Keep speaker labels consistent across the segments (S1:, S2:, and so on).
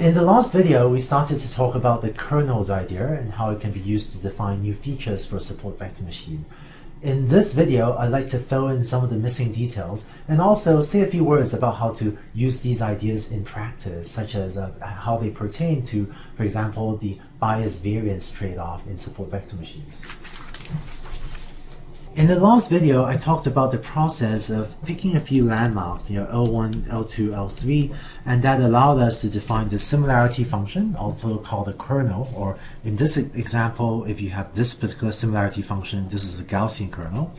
S1: In the last video, we started to talk about the kernels idea and how it can be used to define new features for a support vector machine. In this video, I'd like to fill in some of the missing details and also say a few words about how to use these ideas in practice, such as how they pertain to, for example, the bias variance trade-off in support vector machines. In the last video, I talked about the process of picking a few landmarks, L1, L2, L3, and that allowed us to define the similarity function, also called a kernel, or in this example, if you have this particular similarity function, this is a Gaussian kernel,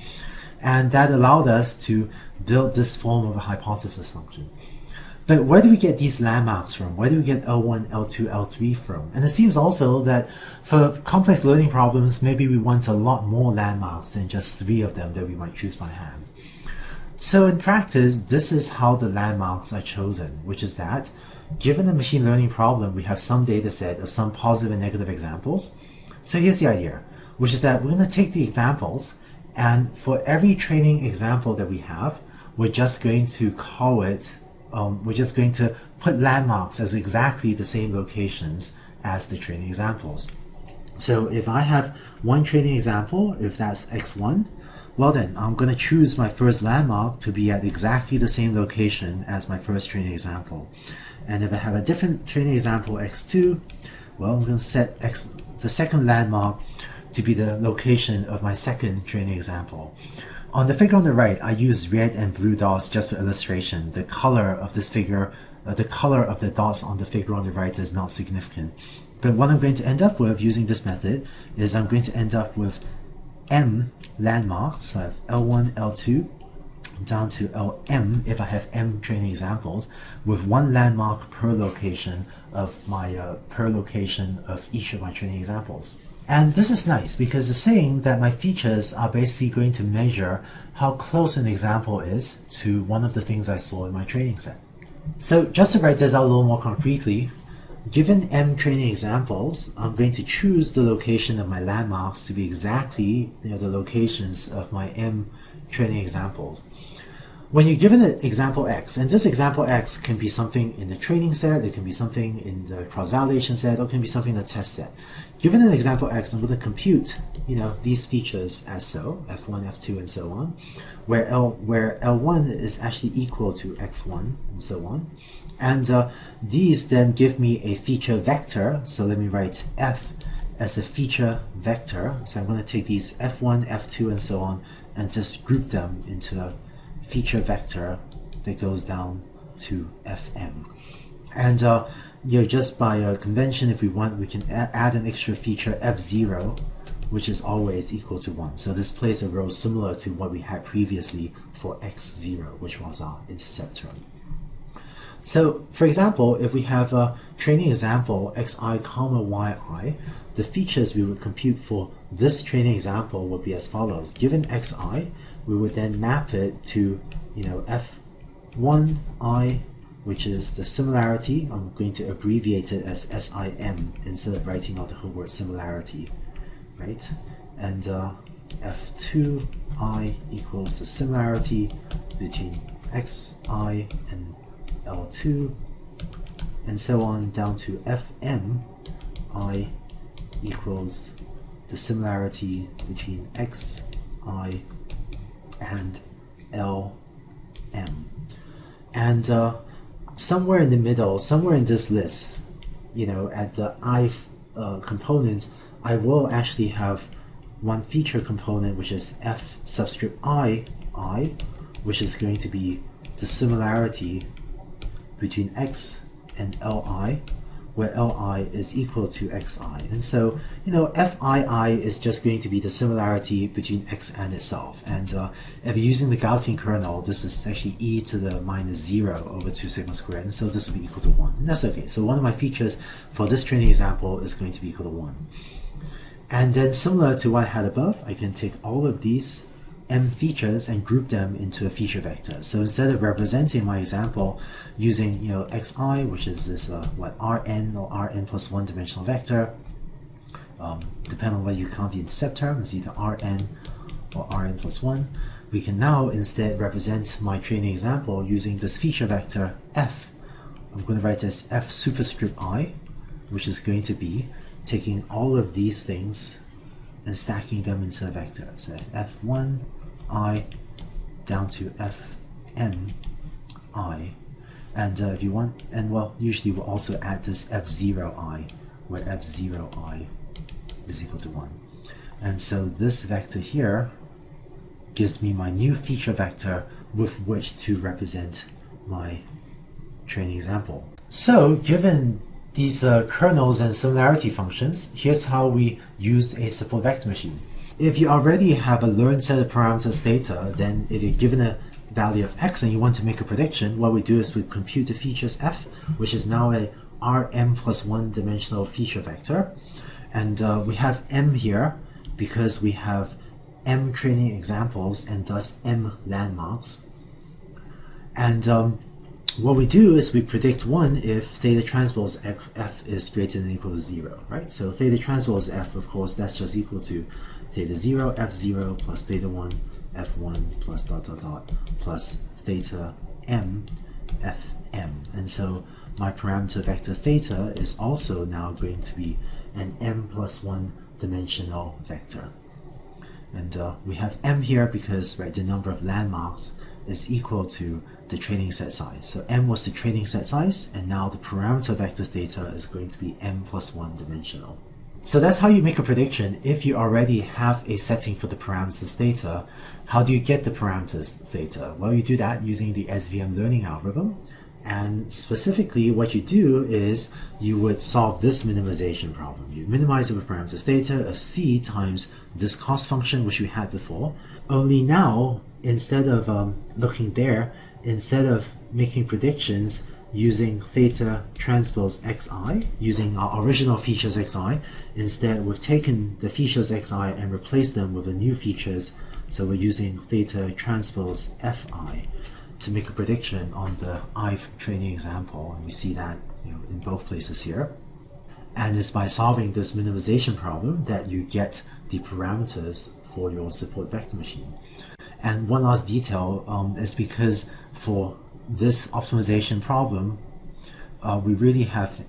S1: and that allowed us to build this form of a hypothesis function. But where do we get these landmarks from? Where do we get L1, L2, L3 from? And it seems also that for complex learning problems, maybe we want a lot more landmarks than just 3 of them that we might choose by hand. So in practice, this is how the landmarks are chosen, which is that given a machine learning problem, we have some data set of some positive and negative examples. So here's the idea, which is that we're going to take the examples, and for every training example that we have, we're just going to call it we're just going to put landmarks as exactly the same locations as the training examples. So if I have one training example, if that's x1, well then I'm going to choose my first landmark to be at exactly the same location as my first training example. And if I have a different training example, x2, well, I'm going to set the second landmark to be the location of my second training example. On the figure on the right, I use red and blue dots just for illustration. The color of this figure, the color of the dots on the figure on the right is not significant. But what I'm going to end up with using this method is I'm going to end up with m landmarks, so I have L1, L2, down to Lm if I have m training examples, with one landmark per location of my each of my training examples. And this is nice because it's saying that my features are basically going to measure how close an example is to one of the things I saw in my training set. So just to write this out a little more concretely, given m training examples, I'm going to choose the location of my landmarks to be exactly the locations of my m training examples. When you're given an example X, and this example X can be something in the training set, it can be something in the cross-validation set, or it can be something in the test set. Given an example X, I'm going to compute these features as so, F1, F2, and so on, where L1 is actually equal to X1, and so on. And these then give me a feature vector, so let me write F as a feature vector. So I'm going to take these F1, F2, and so on, and just group them into a feature vector that goes down to Fm. And just by convention, if we want, we can add an extra feature F0, which is always equal to 1. So this plays a role similar to what we had previously for x0, which was our intercept term. So for example, if we have a training example xi comma yi, the features we would compute for this training example would be as follows. Given xi, we would then map it to f1i, which is the similarity. I'm going to abbreviate it as SIM instead of writing out the whole word similarity, right? And f2i equals the similarity between xi and L2, and so on down to fmi equals the similarity between xi and Lm. And somewhere in the middle, somewhere in this list, at the I components, I will actually have one feature component, which is F subscript I, which is going to be the similarity between X and Li, where Li is equal to Xi. And so, Fii is just going to be the similarity between X and itself. And if you're using the Gaussian kernel, this is actually e to the minus 0 over 2 sigma squared. And so this will be equal to 1. And that's okay. So one of my features for this training example is going to be equal to 1. And then similar to what I had above, I can take all of these m features and group them into a feature vector. So instead of representing my example using xi, which is this Rn or Rn plus 1 dimensional vector, depending on whether you count the intercept term as either Rn or Rn plus 1, we can now instead represent my training example using this feature vector f, I'm going to write as f superscript I, which is going to be taking all of these things and stacking them into a vector. So f1 I down to fm I. And if you want, and well, usually we'll also add this f0i, where f0i is equal to 1. And so this vector here gives me my new feature vector with which to represent my training example. So given these kernels and similarity functions, here's how we use a support vector machine. If you already have a learned set of parameters theta, then if you're given a value of x and you want to make a prediction, what we do is we compute the features f, which is now a Rm plus 1 dimensional feature vector. And we have m here because we have m training examples and thus m landmarks. And what we do is we predict 1 if theta transpose f is greater than or equal to 0, right? So theta transpose f, of course, that's just equal to theta 0, f0 plus theta 1, f1 plus dot dot dot plus theta m, fm. And so my parameter vector theta is also now going to be an m plus 1 dimensional vector. And we have m here because, right, the number of landmarks is equal to the training set size. So m was the training set size, and now the parameter vector theta is going to be m plus 1 dimensional. So that's how you make a prediction if you already have a setting for the parameters theta. How do you get the parameters theta? Well, you do that using the SVM learning algorithm. And specifically, what you do is you would solve this minimization problem. You minimize it with parameters theta of c times this cost function, which we had before. Only now, instead of looking there, instead of making predictions using theta transpose xi, using our original features xi, instead we've taken the features xi and replaced them with the new features. So we're using theta transpose fi to make a prediction on the IVE training example, and we see that, in both places here. And it's by solving this minimization problem that you get the parameters for your support vector machine. And one last detail is because for this optimization problem, we really have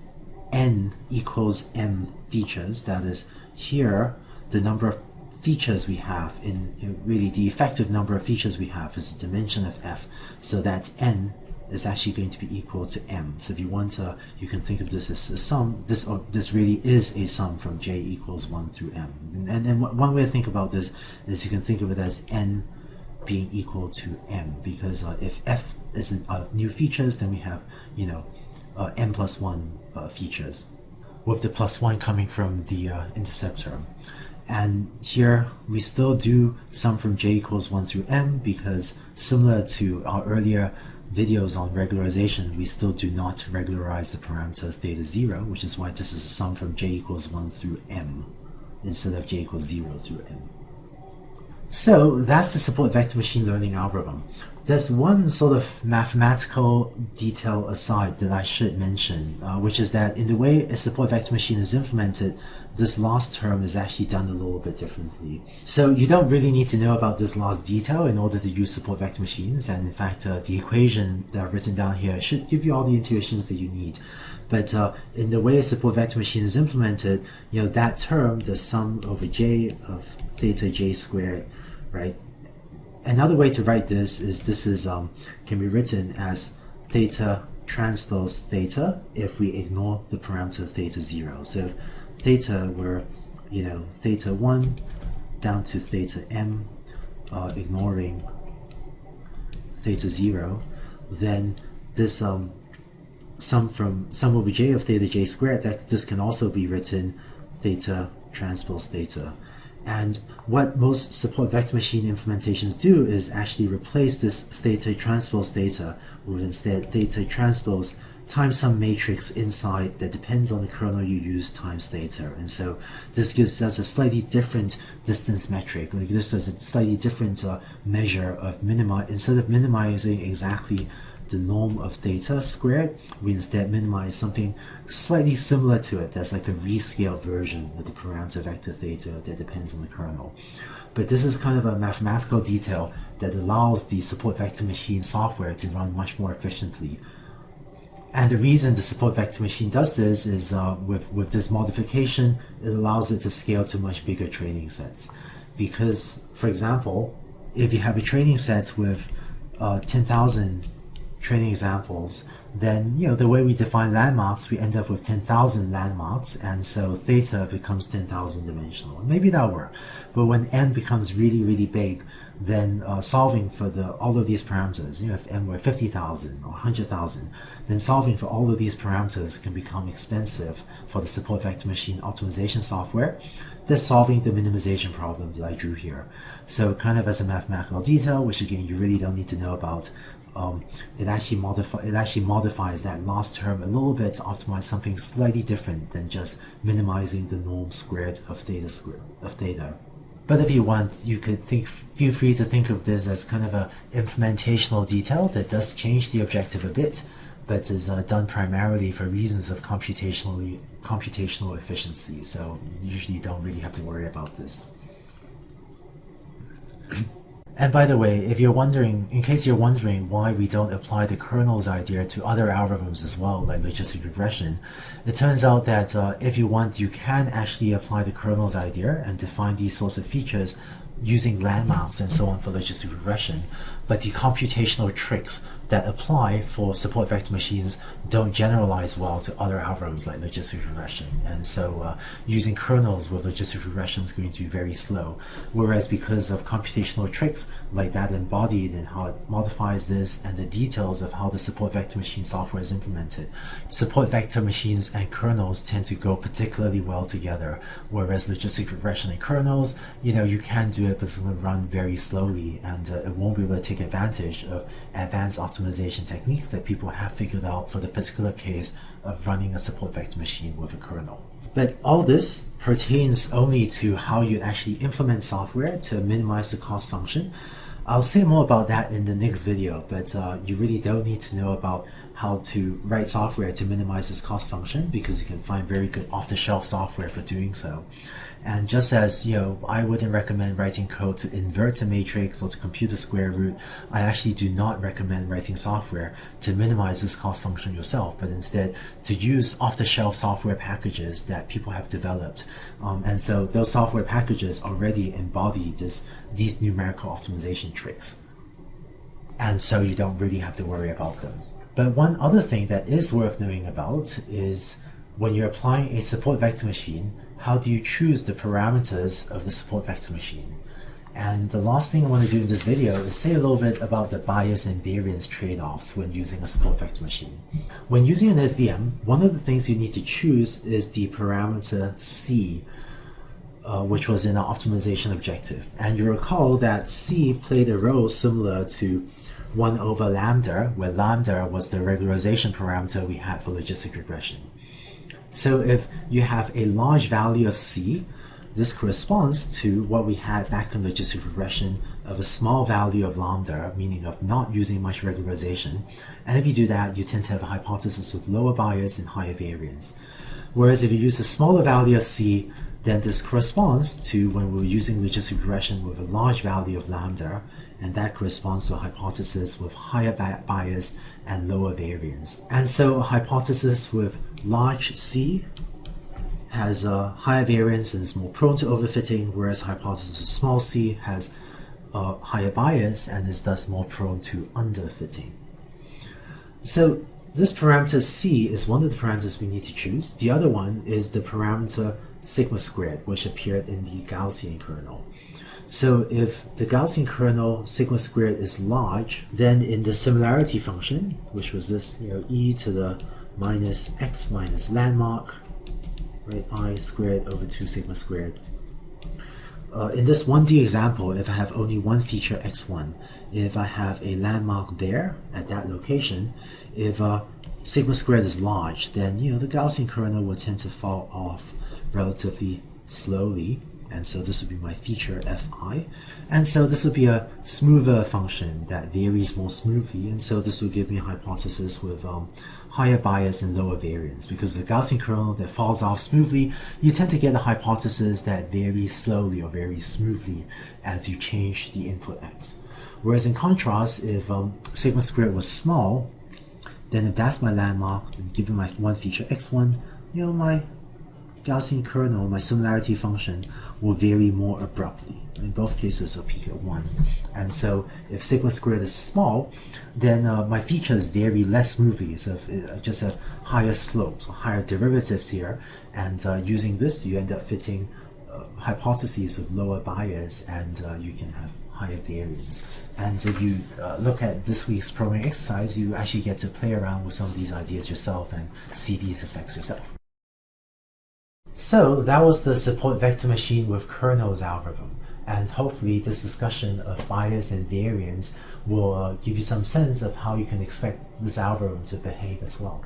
S1: n equals m features. That is, here the number of features we have really the effective number of features we have is the dimension of f, so that n is actually going to be equal to m. So if you want to, you can think of this as a sum. This really is a sum from j equals 1 through m. And one way to think about this is you can think of it as n being equal to m, because if f is new features, then we have m plus 1 features, with the plus 1 coming from the intercept term. And here we still do sum from j equals 1 through m, because similar to our earlier videos on regularization, we still do not regularize the parameter theta 0, which is why this is a sum from j equals 1 through m instead of j equals 0 through m. So that's the support vector machine learning algorithm. There's one sort of mathematical detail aside that I should mention, which is that in the way a support vector machine is implemented, this last term is actually done a little bit differently. So you don't really need to know about this last detail in order to use support vector machines, and in fact the equation that I've written down here should give you all the intuitions that you need. But in the way a support vector machine is implemented, that term, the sum over j of theta j squared, right? Another way to write this is can be written as theta transpose theta if we ignore the parameter theta 0. So if theta were, theta 1 down to theta m, ignoring theta 0, then this sum over j of theta j squared, that this can also be written theta transpose theta. And what most support vector machine implementations do is actually replace this theta transpose theta with instead theta transpose times some matrix inside that depends on the kernel you use times theta. And so this gives us a slightly different distance metric. Like this is a slightly different measure of instead of minimizing exactly the norm of theta squared, we instead minimize something slightly similar to it. That's like a rescaled version of the parameter vector theta that depends on the kernel. But this is kind of a mathematical detail that allows the support vector machine software to run much more efficiently. And the reason the support vector machine does this is with this modification, it allows it to scale to much bigger training sets. Because, for example, if you have a training set with 10,000 training examples, then the way we define landmarks, we end up with 10,000 landmarks, and so theta becomes 10,000 dimensional. Maybe that'll work, but when n becomes really, really big, then solving for all of these parameters, if n were 50,000 or 100,000, then solving for all of these parameters can become expensive for the support vector machine optimization software. That's solving the minimization problem that I drew here. So kind of as a mathematical detail, which again you really don't need to know about, it actually modifies that last term a little bit to optimize something slightly different than just minimizing the norm squared of theta. But if you want, you could feel free to think of this as kind of a implementational detail that does change the objective a bit, but is done primarily for reasons of computational efficiency. So you usually don't really have to worry about this. And by the way, in case you're wondering why we don't apply the kernels idea to other algorithms as well, like logistic regression, it turns out that if you want, you can actually apply the kernels idea and define these sorts of features using landmarks and so on for logistic regression, but the computational tricks that apply for support vector machines don't generalize well to other algorithms like logistic regression. And so using kernels with logistic regression is going to be very slow. Whereas because of computational tricks like that embodied in how it modifies this and the details of how the support vector machine software is implemented, support vector machines and kernels tend to go particularly well together. Whereas logistic regression and kernels, you can do it, but it's going to run very slowly, and it won't be able to take advantage of advanced optimization techniques that people have figured out for the particular case of running a support vector machine with a kernel. But all this pertains only to how you actually implement software to minimize the cost function. I'll say more about that in the next video, but you really don't need to know about how to write software to minimize this cost function, because you can find very good off-the-shelf software for doing so. And just as I wouldn't recommend writing code to invert a matrix or to compute the square root, I actually do not recommend writing software to minimize this cost function yourself, but instead to use off-the-shelf software packages that people have developed. And so those software packages already embody these numerical optimization tricks. And so you don't really have to worry about them. But one other thing that is worth knowing about is when you're applying a support vector machine, how do you choose the parameters of the support vector machine? And the last thing I want to do in this video is say a little bit about the bias and variance trade-offs when using a support vector machine. When using an SVM, one of the things you need to choose is the parameter C, which was in our optimization objective. And you recall that C played a role similar to 1 over lambda, where lambda was the regularization parameter we had for logistic regression. So if you have a large value of C, this corresponds to what we had back in logistic regression of a small value of lambda, meaning of not using much regularization. And if you do that, you tend to have a hypothesis with lower bias and higher variance. Whereas if you use a smaller value of C, then this corresponds to when we're using logistic regression with a large value of lambda, and that corresponds to a hypothesis with higher bias and lower variance. And so a hypothesis with large C has a higher variance and is more prone to overfitting, whereas a hypothesis with small c has a higher bias and is thus more prone to underfitting. So this parameter c is one of the parameters we need to choose. The other one is the parameter sigma squared, which appeared in the Gaussian kernel. So if the Gaussian kernel sigma squared is large, then in the similarity function, which was this, e to the minus x minus landmark, right, I squared over 2 sigma squared. In this 1D example, if I have only one feature x1, if I have a landmark there at that location, if sigma squared is large, then the Gaussian kernel will tend to fall off relatively slowly, and so this would be my feature fi, and so this would be a smoother function that varies more smoothly, and so this will give me a hypothesis with higher bias and lower variance. Because the Gaussian kernel that falls off smoothly, you tend to get a hypothesis that varies slowly or very smoothly as you change the input x. Whereas in contrast, if sigma squared was small, then if that's my landmark, and given my one feature x1, my Gaussian kernel, my similarity function, will vary more abruptly in both cases of peak at 1. And so if sigma squared is small, then my features vary less smoothly, so just have higher slopes, higher derivatives here, and using this you end up fitting hypotheses of lower bias, and you can have higher variance. And if you look at this week's programming exercise, you actually get to play around with some of these ideas yourself and see these effects yourself. So that was the support vector machine with kernels algorithm, and hopefully this discussion of bias and variance will give you some sense of how you can expect this algorithm to behave as well.